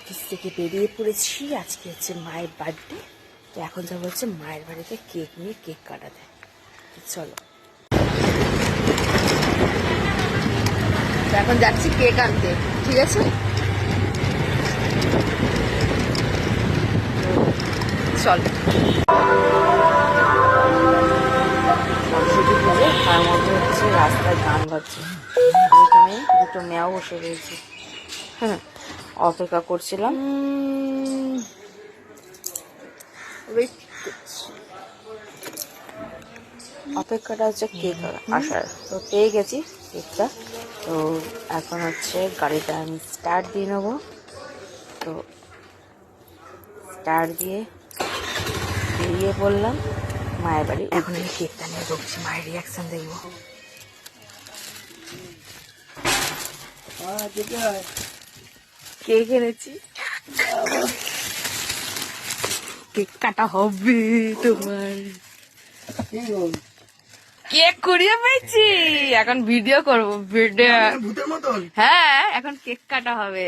Office থেকে বেরিয়ে পড়েছি। আজকে হচ্ছে মায়ের বার্থডে, তো এখন যাবো হচ্ছে মায়ের বাড়িতে কেক নিয়ে কেক কাটাতে। চলো, এখন যাচ্ছি কেক আনতে, ঠিক আছে? চলো, সরস্বতী পুজো, তার মধ্যে হচ্ছে রাস্তায় গান বাজছে। এখানে দুটো মেয়াও বসে রয়েছে, হ্যাঁ, অপেক্ষা করছিলাম। অপেক্ষাটা হচ্ছে কেক আসার, তো পেয়ে গেছি কেকটা। তো এখন হচ্ছে গাড়িটা আমি স্টার্ট দিয়ে নেবো। তো স্টার্ট দিয়ে বেরিয়ে পড়লাম মায়ের বাড়ি। এখন আমি কেকটা নিয়ে ঢুকছি, মায়ের রিয়াকশন দেখবো। কেক এনেছি, কেক কাটা হবে তোমার। কেক কুড়িয়ে পেয়েছি, এখন ভিডিও করবো। ভিডিও, হ্যাঁ, এখন কেক কাটা হবে।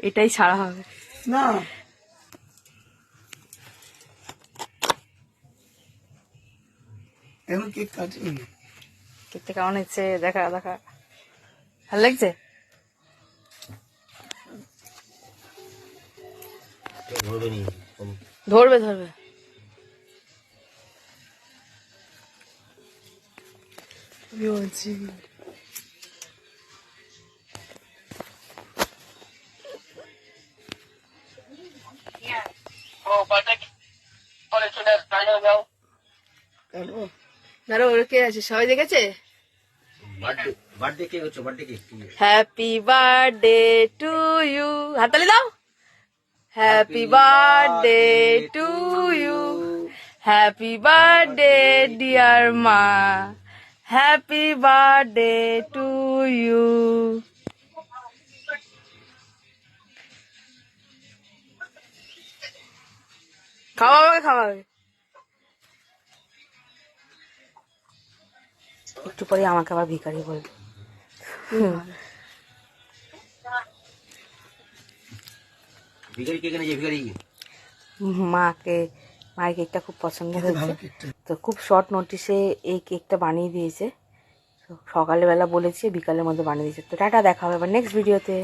এটাই ছাড়া হবে না। এখন কেক কাটি। কেকটা কেমন হচ্ছে দেখা দেখা, ভালো লাগছে? ধরবে ধরবে। বলছি ধরো, ওর কে আছে, সবাই দেখেছে? হ্যাপি বার্থডে টু ইউ, হাততালি দাও। Happy birthday to you, happy birthday dear মা, হ্যাপি বার্থডে টু ইউ। খাওয়াবে খাওয়াবে। একটু পরে আমাকে আবার ভিখারি বলবে। মাকে, মায়ের কেকটা খুব পছন্দ হয়েছে, তো খুব শর্ট নোটিসে এই কেকটা বানিয়ে দিয়েছে। সকালবেলা বলেছি, বিকালের মধ্যে বানিয়ে দিয়েছে। তো টাটা, দেখা হবে আবার নেক্সট ভিডিওতে।